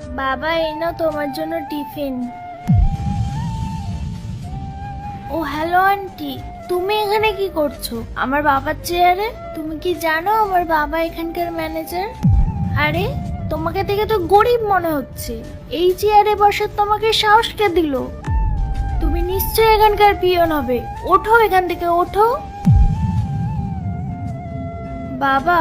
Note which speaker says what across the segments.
Speaker 1: বাবা এই নাও তোমার জন্য টিফিন। ও হ্যালো আন্টি, তুমি এখানে কি করছো আমার বাবার চেয়ারে? তুমি কি জানো আমার বাবা এখানকার ম্যানেজার? আরে তোমাকে দেখে তো গরিব মনে হচ্ছে, এই চেয়ারে বসার তোমাকে সাহস কে দিল? তুমি নিশ্চয়ই এখানকার পিয়ন হবে, ওঠো এখান থেকে ওঠো। বাবা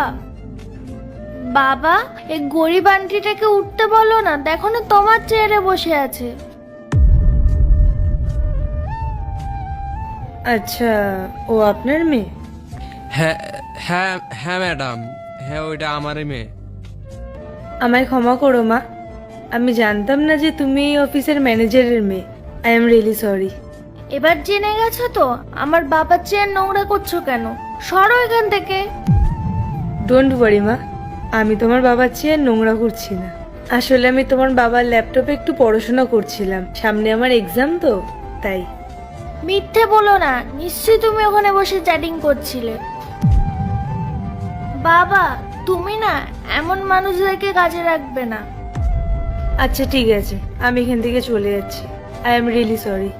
Speaker 1: বাবা এই গরিব আন্টিটাকে উঠতে বলো না, দেখো না তোমার চেয়ারে বসে আছে।
Speaker 2: আচ্ছা, ও আপনার মেয়ে?
Speaker 3: হ্যাঁ হ্যাঁ হ্যাঁ ম্যাডাম, হ্যাঁ ওইটা আমারই মেয়ে।
Speaker 2: আমায় ক্ষমা করো মা, আমি জানতাম না যে তুমি এই অফিসের ম্যানেজারের মেয়ে। I am really sorry.
Speaker 1: এবার জেনে গেছো তো আমার বাবার চেয়ার নোংরা করছো কেন? সরো এখান থেকে।
Speaker 2: ডোন্ট ওয়ারি মা, আমি তোমার বাবার চেয়ে নোংরা করছি না। আসলে আমি তোমার বাবার ল্যাপটপে একটু পড়াশোনা করছিলাম, সামনে আমার এক্সাম তো তাই।
Speaker 1: মিথ্যে বলো না, নিশ্চয়ই তুমি ওখানে বসে চ্যাটিং করছিলে। বাবা তুমি না এমন মানুষদেরকে কাজে রাখবে না।
Speaker 2: আচ্ছা ঠিক আছে, আমি এখান থেকে চলে যাচ্ছি। I am really sorry.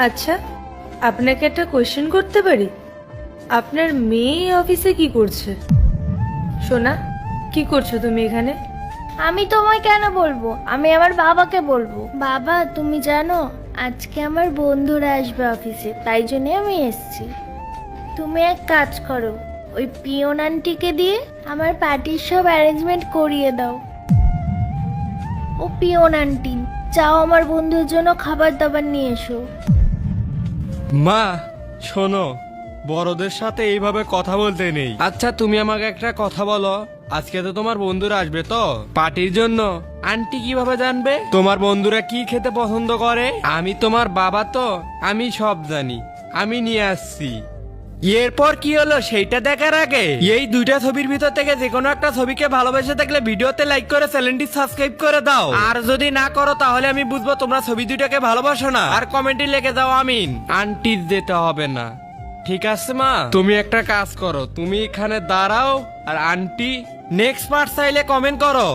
Speaker 2: আচ্ছা, আপনাকে একটা কোয়েশ্চেন করতে পারি? আপনার মেয়ে এই অফিসে কি করছে? সোনা, কি করছো তুমি এখানে?
Speaker 1: আমি তোমায় কেন বলবো, আমি আমার বাবাকে বলবো। বাবা তুমি জানো আজকে আমার বন্ধুরা আসবে অফিসে, তাই জন্য আমি এসেছি। তুমি এক কাজ করো, ওই পিয়ন আন্টিকে দিয়ে আমার পার্টির সব অ্যারেঞ্জমেন্ট করিয়ে দাও। ও পিয়ন আন্টি, যাও আমার বন্ধুর জন্য খাবার দাবার নিয়ে এসো।
Speaker 3: মা শোনো, বড়দের সাথে এইভাবে কথা বলতে নেই। আচ্ছা তুমি আমাকে একটা কথা বলো, আজকে তো তোমার বন্ধুরা আসবে, তো পার্টির জন্য আন্টি কিভাবে জানবে তোমার বন্ধুরা কি খেতে পছন্দ করে? আমি তোমার বাবা, তো আমি সব জানি, আমি নিয়ে আসছি। এরপর কি হলো সেইটা দেখার আগে এই দুইটা ছবির ভিতর থেকে যে কোনো একটা ছবিকে ভালোবেসে থাকলে ভিডিওতে লাইক করে চ্যানেলটি সাবস্ক্রাইব করে দাও। আর যদি না করো তাহলে আমি বুঝবো তোমরা ছবি দুইটাকে ভালোবাসো না। আর কমেন্টে লিখে দাও আমিন। আন্টির যেতে হবে না, ঠিক আছে মা? তুমি একটা কাজ করো, তুমি এখানে দাঁড়াও আর আন্টি নেক্সট পার্ট চাইলে কমেন্ট করো।